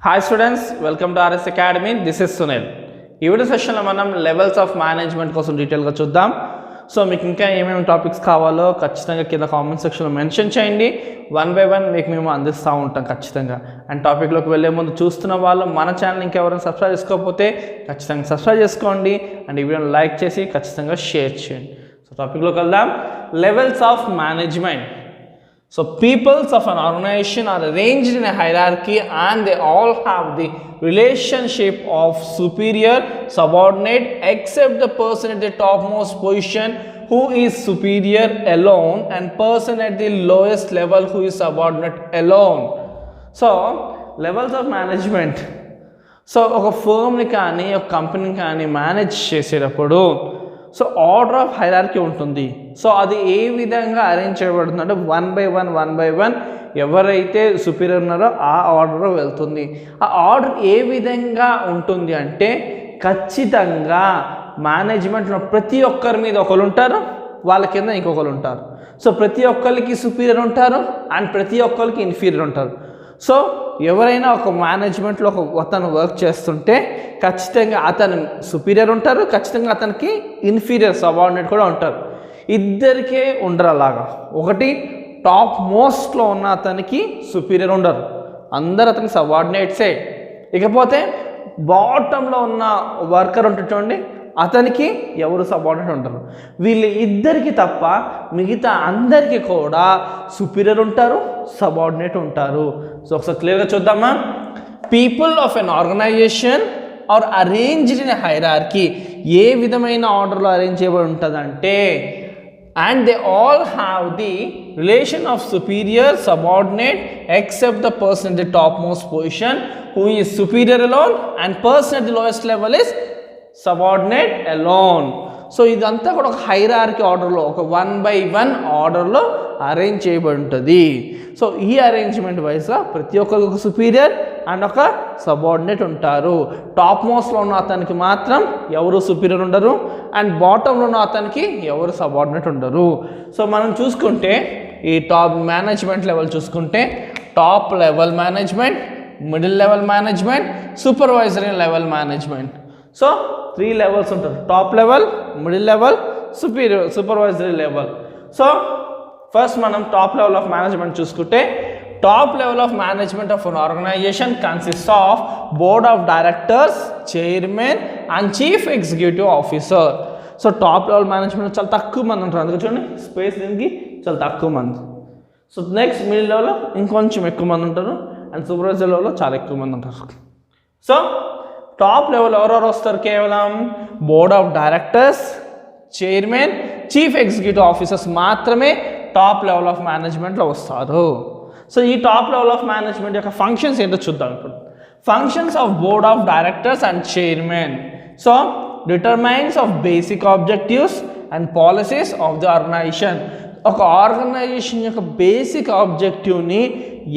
Hi students, welcome to RS Academy. This is Sunil. ఈ video సెషన్లో మనం levels of management కోసం డీటెయిల్గా చూద్దాం. సో మీకు ఇంకా ఏమేమి టాపిక్స్ కావాలో ఖచ్చితంగా కింద కామెంట్ సెక్షన్లో మెన్షన్ చేయండి. వన్ బై వన్ మీకు మేము అందిస్తూ ఉంటాం ఖచ్చితంగా. అండ్ టాపిక్లోకి వెళ్ళే ముందు చూస్తున్న వాళ్ళు మన ఛానల్ ఇంకెవరైనా సబ్స్క్రైబ్ చేసుకోకపోతే ఖచ్చితంగా సబ్స్క్రైబ్ చేసుకోండి. అండ్ ఈ వీడియోని లైక్ చేసి ఖచ్చితంగా షేర్ చేయండి. సో టాపిక్లోకి వెళ్దాం. Levels of management. So peoples of an organization are arranged in a hierarchy and they all have the relationship of superior, subordinate, except the person at the topmost position who is superior alone and person at the lowest level who is subordinate alone. So levels of management. So ఒక ఫర్మ్ని కానీ ఒక కంపెనీని కానీ manage చేసేటప్పుడు so order of hierarchy ఉంటుంది. So అది ఏ విధంగా arrange చేయబడుతుంది అంటే వన్ బై వన్ ఎవరైతే సుపీరియర్ ఉన్నారో ఆ ఆర్డర్ వెళ్తుంది. ఆ ఆర్డర్ ఏ విధంగా ఉంటుంది అంటే ఖచ్చితంగా మేనేజ్మెంట్లో ప్రతి ఒక్కరి మీద ఒకరు ఉంటారు, వాళ్ళ కింద ఇంకొకరు ఉంటారు. సో ప్రతి ఒక్కరికి సుపీరియర్ ఉంటారు అండ్ ప్రతి ఒక్కరికి ఇన్ఫీరియర్ ఉంటారు. సో ఎవరైనా ఒక మేనేజ్మెంట్లో అతను వర్క్ చేస్తుంటే ఖచ్చితంగా అతను సుపీరియర్ ఉంటారు, ఖచ్చితంగా అతనికి ఇన్ఫీరియర్ సబార్డినేట్ కూడా ఉంటారు. ఇద్దరికే ఉండరు అలాగా. ఒకటి టాప్ మోస్ట్లో ఉన్న అతనికి సుపీరియర్ ఉండరు, అందరు అతనికి సబార్డినేట్సే. ఇకపోతే బాటంలో ఉన్న వర్కర్ ఉంటుంది చూడండి, అతనికి ఎవరు సబార్డినేట్ ఉంటారు. వీళ్ళు ఇద్దరికి తప్ప మిగతా అందరికీ కూడా సుపీరియర్ ఉంటారు, సబార్డినేట్ ఉంటారు. సో ఒకసారి క్లియర్గా చూద్దామా. People of an organisation are arranged in a hierarchy ఏ విధమైన ఆర్డర్లో అరేంజ్ చేయబడి ఉంటుందంటే and they all have the relation of superior, subordinate except the person at the topmost position who is superior alone and person at the lowest level is subordinate alone. So ఇదంతా కూడా ఒక hierarchy ఆర్డర్లో ఒక one by one ఆర్డర్లో arrange చేయబడి ఉంటుంది. So ఈ arrangement వైజ్గా ప్రతి ఒక్కరికి ఒక సుపీరియర్ అండ్ ఒక సబార్డినేట్ ఉంటారు. టాప్ మోస్ట్లో ఉన్న అతనికి మాత్రం ఎవరు సుపీరియర్ ఉండరు అండ్ బాటంలో ఉన్న అతనికి ఎవరు సబార్డినేట్ ఉండరు. సో మనం చూసుకుంటే ఈ టాప్ మేనేజ్మెంట్ లెవెల్ చూసుకుంటే top level management, middle level management, supervisory level management. So 3 levels ఉంటారు: top level, middle level, supervisory level. So first మనం టాప్ లెవెల్ ఆఫ్ మేనేజ్మెంట్ చూసుకుంటే top level of management of an organisation consist of board of directors, chairman and chief executive officer. So top level management చాలా తక్కువ మంది ఉంటారు, అందుకే చూడండి space దీనికి చాలా తక్కువ మంది. సో నెక్స్ట్ మిడిల్ లెవెల్లో ఇంకొంచెం ఎక్కువ మంది ఉంటారు అండ్ సూపర్వైజర్ లెవెల్లో చాలా ఎక్కువ మంది ఉంటారు. సో టాప్ లెవెల్ ఎవరెవరు వస్తారు? కేవలం board of directors, chairman, chief executive officers మాత్రమే టాప్ లెవెల్ ఆఫ్ మేనేజ్మెంట్లో వస్తారు. సో ఈ టాప్ లెవెల్ ఆఫ్ మేనేజ్మెంట్ యొక్క ఫంక్షన్స్ ఏంటో చూద్దాం ఇప్పుడు. Functions of board of directors and chairman. So determines of basic objectives and policies of the organisation. ఒక organisation యొక్క బేసిక్ ఆబ్జెక్టివ్ని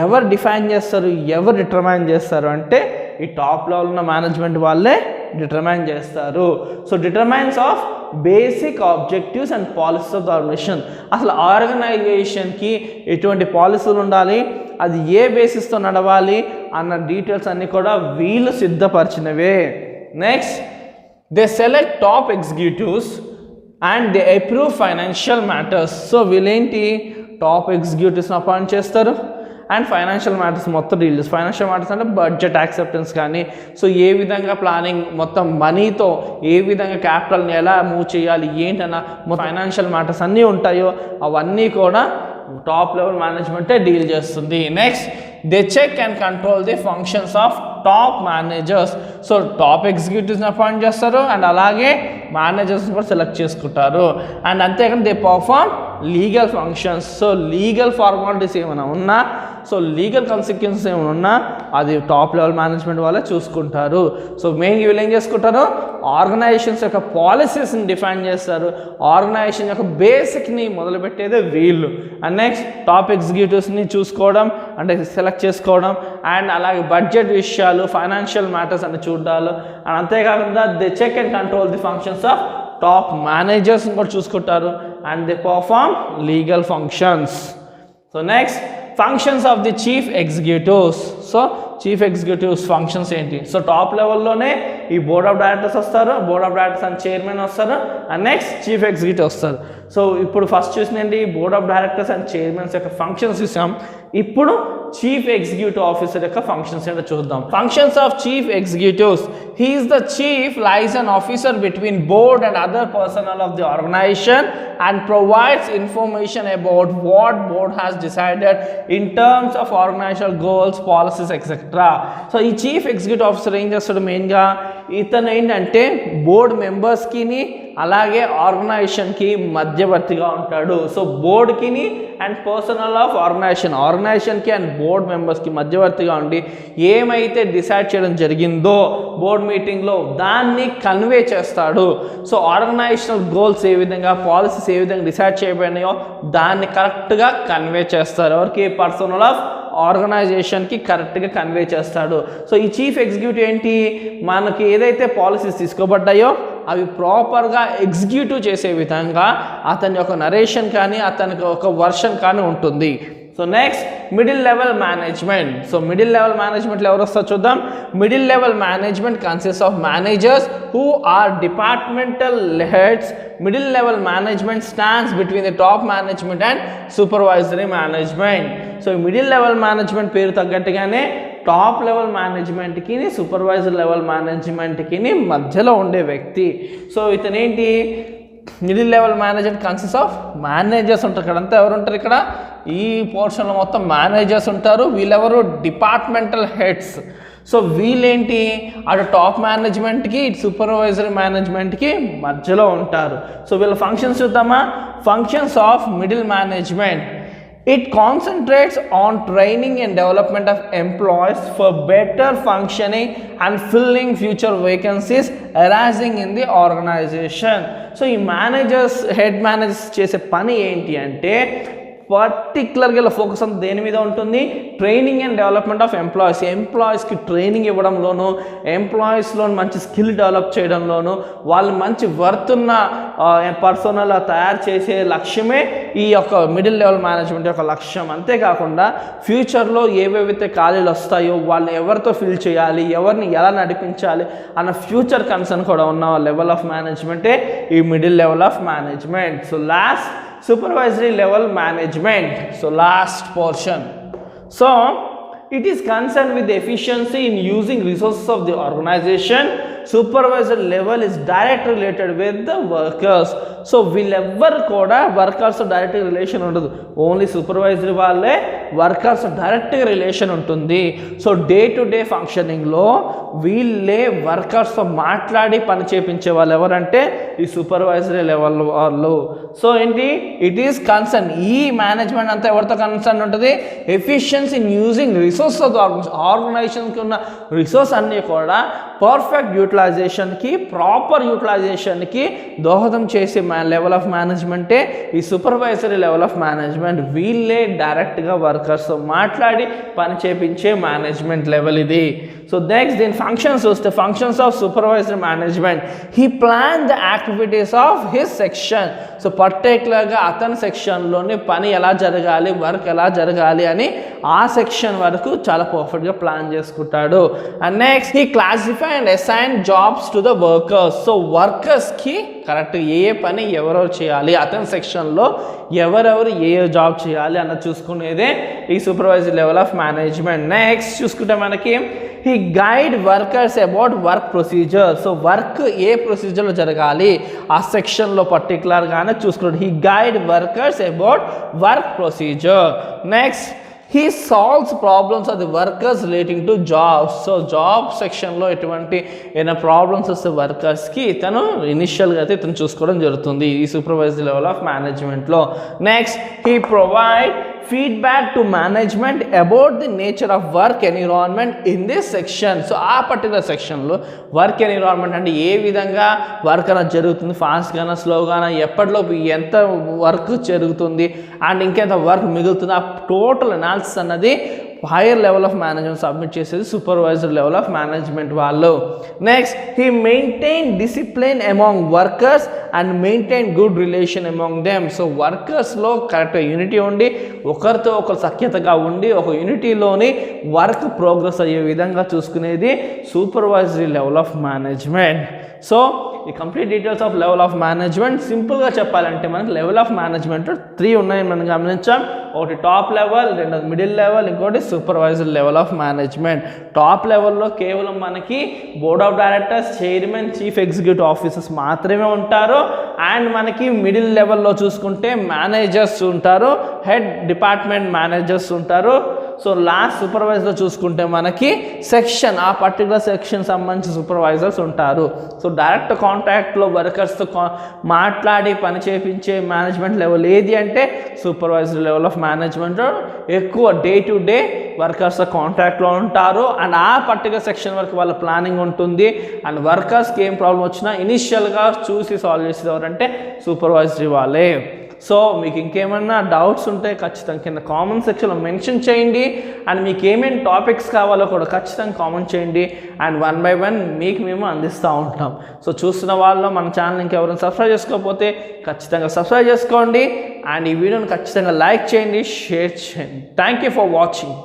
ఎవరు డిఫైన్ చేస్తారు, ఎవరు డిటర్మైన్ చేస్తారు అంటే ఈ టాప్ లెవెల్ ఉన్న మేనేజ్మెంట్ వాళ్ళే డిటర్మైన్ చేస్తారు. So determines of basic objectives and policies of the organisation. అసలు ఆర్గనైజేషన్కి ఎటువంటి పాలసీలు ఉండాలి, అది ఏ బేసిస్తో నడవాలి అన్న డీటెయిల్స్ అన్నీ కూడా వీళ్ళు సిద్ధపరిచినవే. Next they select top executives and they approve financial matters. So వీళ్ళేంటి టాప్ ఎగ్జిక్యూటివ్స్ని అపాయింట్ చేస్తారు అండ్ ఫైనాన్షియల్ మ్యాటర్స్ మొత్తం డీల్ చేస్తారు. ఫైనాన్షియల్ మ్యాటర్స్ అంటే బడ్జెట్ యాక్సెప్టెన్స్ కానీ, సో ఏ విధంగా ప్లానింగ్ మొత్తం మనీతో ఏ విధంగా క్యాపిటల్ని ఎలా మూవ్ చేయాలి ఏంటన్నా ఫైనాన్షియల్ మ్యాటర్స్ అన్నీ ఉంటాయో అవన్నీ కూడా టాప్ లెవెల్ మేనేజ్మెంటే డీల్ చేస్తుంది. Next they check and control the functions of top managers. So top ఎగ్జిక్యూటివ్స్ని అపాయింట్ చేస్తారు అండ్ అలాగే మేనేజర్స్ని కూడా సెలెక్ట్ చేసుకుంటారు. అండ్ అంతేకాని they perform legal functions. So legal formalities ఏమైనా ఉన్నా, సో లీగల్ కాన్సిక్వెన్సెస్ ఏమైనా ఉన్నా అది టాప్ లెవెల్ మేనేజ్మెంట్ వాళ్ళే చూసుకుంటారు. సో మెయిన్గా వీళ్ళు ఏం చేసుకుంటారు, ఆర్గనైజేషన్స్ యొక్క పాలసీస్ని డిఫైన్ చేస్తారు, ఆర్గనైజేషన్ యొక్క బేసిక్ని మొదలుపెట్టేదే వీళ్ళు. అండ్ నెక్స్ట్ టాప్ ఎగ్జిక్యూటివ్స్ని చూసుకోవడం అంటే సెలెక్ట్ చేసుకోవడం అండ్ అలాగే బడ్జెట్ విషయాలు, ఫైనాన్షియల్ మ్యాటర్స్ అని చూడాలి. అండ్ అంతేకాకుండా they check and control the functions of top మేనేజర్స్ని కూడా చూసుకుంటారు and they perform legal functions. So next functions of the chief executives. So chief executives functions ఏంటి? సో టాప్ లెవెల్లోనే ఈ బోర్డ్ ఆఫ్ డైరెక్టర్స్ వస్తారు, board of directors and chairman వస్తారు, and next chief executive వస్తారు. So ఇప్పుడు first చూసినండి board of directors and chairmans యొక్క functions చూసాం. ఇప్పుడు చీఫ్ ఎగ్జిక్యూటివ్ ఆఫీసర్ యొక్క ఫంక్షన్స్ ఏంటో చూద్దాం. Functions of chief executives. He is the chief liaison officer between board and other personnel of the organisation and provides information about what board has decided in terms of organizational goals, policies, etc. So ఈ chief executive officer ఏం చేస్తాడు? మెయిన్గా ఇతను ఏంటంటే board మెంబర్స్కి అలాగే ఆర్గనైజేషన్కి మధ్యవర్తిగా ఉంటాడు. సో బోర్డ్కి అండ్ పర్సనల్ ఆఫ్ ఆర్గనైజేషన్కి అండ్ బోర్డ్ మెంబర్స్కి మధ్యవర్తిగా ఉండి ఏమైతే డిసైడ్ చేయడం జరిగిందో బోర్డ్ మీటింగ్లో దాన్ని కన్వే చేస్తాడు. సో ఆర్గనైజేషనల్ గోల్స్ ఏ విధంగా, పాలసీస్ ఏ విధంగా డిసైడ్ చేయబడినాయో దాన్ని కరెక్ట్గా కన్వే చేస్తారు. ఎవరికి? పర్సనల్ ఆఫ్ ఆర్గనైజేషన్కి కరెక్ట్గా కన్వే చేస్తాడు. సో ఈ చీఫ్ ఎగ్జిక్యూటివ్ ఏంటి? మనకి ఏదైతే పాలసీస్ తీసుకోబడ్డాయో అవి ప్రాపర్గా ఎగ్జిక్యూటివ్ చేసే విధంగా అతని యొక్క నరేషన్ కానీ అతనికి ఒక వర్షన్ కానీ ఉంటుంది. So next middle level management. So middle level మేనేజ్మెంట్లో ఎవరు వస్తారో చూద్దాం. Middle level management consist of managers who are departmental heads. Middle level management stands between the top management and supervisory management. So middle level management పేరు తగ్గట్టుగానే top level మేనేజ్మెంట్కి supervisor level మేనేజ్మెంట్కి మధ్యలో ఉండే వ్యక్తి. సో ఇతనేంటి? Middle level management consist of managers ఉంటారు. ఇక్కడంతా ఎవరు ఉంటారు? ఇక్కడ ఈ పోర్షన్లో మొత్తం మేనేజర్స్ ఉంటారు. వీళ్ళెవరు? Departmental heads. సో వీళ్ళేంటి? అటు టాప్ మేనేజ్మెంట్కి ఇటు సూపర్వైజరీ మేనేజ్మెంట్కి మధ్యలో ఉంటారు. సో వీళ్ళ ఫంక్షన్స్ చూద్దామా. Functions of middle management. It concentrates on training and development of employees for better functioning and filling future vacancies arising in the organization. So ఈ మేనేజర్స్, హెడ్ మేనేజర్స్ చేసే పని ఏంటి అంటే పర్టికులర్గా ఇలా ఫోకస్ అంతా దేని మీద ఉంటుంది? Training and development of employees. ఎంప్లాయీస్కి ట్రైనింగ్ ఇవ్వడంలోను, ఎంప్లాయీస్లో మంచి స్కిల్ డెవలప్ చేయడంలోను, వాళ్ళు మంచి వర్త్ ఉన్న పర్సనల్ తయారు చేసే లక్ష్యమే ఈ యొక్క మిడిల్ లెవెల్ మేనేజ్మెంట్ యొక్క లక్ష్యం. అంతేకాకుండా ఫ్యూచర్లో ఏవేవైతే ఖాళీలు వస్తాయో వాళ్ళని ఎవరితో ఫిల్ చేయాలి, ఎవరిని ఎలా నడిపించాలి అన్న ఫ్యూచర్ కన్సర్న్ కూడా ఉన్న లెవెల్ ఆఫ్ మేనేజ్మెంటే ఈ middle level of management. So last supervisory level management. So last portion. So it is concerned with the efficiency in using resources of the organization. Supervisor level is directly related with the workers. So వీళ్ళెవ్వరు కూడా workers డైరెక్ట్గా relation ఉండదు. Only supervisory వాళ్ళే workers డైరెక్ట్గా relation ఉంటుంది. So day to day ఫంక్షనింగ్లో వీళ్ళే వర్కర్స్తో మాట్లాడి పని చేయించే వాళ్ళు ఎవరంటే ఈ సూపర్వైజరీ లెవెల్ వాళ్ళు. సో ఏంటి? ఇట్ ఈస్ కన్సర్న్, ఈ మేనేజ్మెంట్ అంతా ఎవరితో కన్సర్న్ ఉంటుంది? Efficiency in using resource of ఆర్గనైజేషన్కి ఉన్న రిసోర్స్ అన్నీ కూడా పర్ఫెక్ట్ యూటిలైజేషన్కి, ప్రాపర్ యూటిలైజేషన్కి దోహదం చేసే లెవెల్ ఆఫ్ మేనేజ్మెంటే ఈ సూపర్వైజరీ లెవెల్ ఆఫ్ మేనేజ్మెంట్. వీళ్ళే డైరెక్ట్గా వర్కర్స్తో మాట్లాడి పని చేయించే మేనేజ్మెంట్ లెవెల్ ఇది. సో నెక్స్ట్ దీని ఫంక్షన్స్ వస్తే functions of supervisory management. He plan the activities of his section. So పర్టికులర్గా అతని సెక్షన్లోని పని ఎలా జరగాలి, వర్క్ ఎలా జరగాలి అని ఆ సెక్షన్ వరకు చాలా పర్ఫెక్ట్గా ప్లాన్ చేసుకుంటాడు. And next he classify and assign jobs to the workers. So వర్కర్స్కి కరెక్ట్ ఏ పని ఎవరెవరు చేయాలి, అతని సెక్షన్లో ఎవరెవరు ఏ జాబ్ చేయాలి అన్న చూసుకునేదే ఈ supervisory level of management. Next చూసుకుంటే మనకి he guide workers about work procedure. So work ఏ ప్రొసీజర్లో జరగాలి ఆ సెక్షన్లో పర్టికులర్గానే చూసుకుంటాడు. He guide workers about work procedure. Next he solves problems of the workers relating to jobs. So job సెక్షన్లో ఎటువంటి ఏమైనా ప్రాబ్లమ్స్ వస్తే వర్కర్స్కి ఇతను ఇనిషియల్గా అయితే ఇతను చూసుకోవడం జరుగుతుంది ఈ సూపర్వైజరీ లెవెల్ ఆఫ్ మేనేజ్మెంట్లో. Next he provide feedback to management about the nature of work environment in this section. So ఆ పర్టికులర్ సెక్షన్లో వర్క్ ఎన్విరాన్మెంట్ అంటే ఏ విధంగా వర్క్ అనేది జరుగుతుంది, ఫాస్ట్గానా స్లోగానా, ఎప్పటిలోపు ఎంత వర్క్ జరుగుతుంది అండ్ ఇంకెంత వర్క్ మిగులుతుంది, ఆ టోటల్ అనాలిసిస్ అన్నది higher level of management submit చేసేది సూపర్వైజర్ లెవెల్ ఆఫ్ మేనేజ్మెంట్ వాళ్ళు. Next he maintain discipline among workers and maintain good relation among them. So వర్కర్స్లో కరెక్ట్గా యూనిటీ ఉండి ఒకరితో ఒకరు సఖ్యతగా ఉండి ఒక యూనిటీలోని వర్క్ ప్రోగ్రెస్ అయ్యే విధంగా చూసుకునేది supervisory level of management. So ఈ complete details of level of management సింపుల్గా చెప్పాలంటే మనకి లెవెల్ ఆఫ్ మేనేజ్మెంట్ 3 ఉన్నాయని మనం గమనించాం. ఒకటి టాప్ లెవెల్, రెండోది మిడిల్ లెవెల్, ఇంకోటి supervisor level of management. Top లెవెల్లో కేవలం మనకి board of directors, chairman, chief executive officers మాత్రమే ఉంటారు. అండ్ మనకి మిడిల్ లెవెల్లో చూసుకుంటే మేనేజర్స్ ఉంటారు, హెడ్ డిపార్ట్మెంట్ మేనేజర్స్ ఉంటారు. సో లాస్ట్ సూపర్వైజర్ చూసుకుంటే మనకి సెక్షన్, ఆ పర్టికులర్ సెక్షన్ సంబంధించి సూపర్వైజర్స్ ఉంటారు. సో డైరెక్ట్ కాంటాక్ట్లో వర్కర్స్తో మాట్లాడి పని చేయించే మేనేజ్మెంట్ లెవెల్ ఏది అంటే సూపర్వైజర్ లెవెల్ ఆఫ్ మేనేజ్మెంట్. ఎక్కువ డే టు డే వర్కర్స్తో కాంటాక్ట్లో ఉంటారు అండ్ ఆ పర్టికులర్ సెక్షన్ వరకు వాళ్ళ ప్లానింగ్ ఉంటుంది. అండ్ వర్కర్స్కి ఏం ప్రాబ్లం వచ్చినా ఇనిషియల్గా చూసి సాల్వ్ చేసేది ఎవరంటే సూపర్వైజరీ వాళ్ళే. సో మీకు ఇంకేమైనా డౌట్స్ ఉంటే ఖచ్చితంగా కింద కామెంట్ సెక్షన్లో మెన్షన్ చేయండి. అండ్ మీకు ఏమేమి టాపిక్స్ కావాలో కూడా ఖచ్చితంగా కామెంట్ చేయండి. అండ్ 1 by 1 మీకు మేము అందిస్తూ ఉంటాం. సో చూస్తున్న వాళ్ళు మన ఛానల్ ఇంకెవరైనా సబ్స్క్రైబ్ చేసుకోకపోతే ఖచ్చితంగా సబ్స్క్రైబ్ చేసుకోండి. అండ్ ఈ వీడియోని ఖచ్చితంగా లైక్ చేయండి, షేర్ చేయండి. Thank you for watching.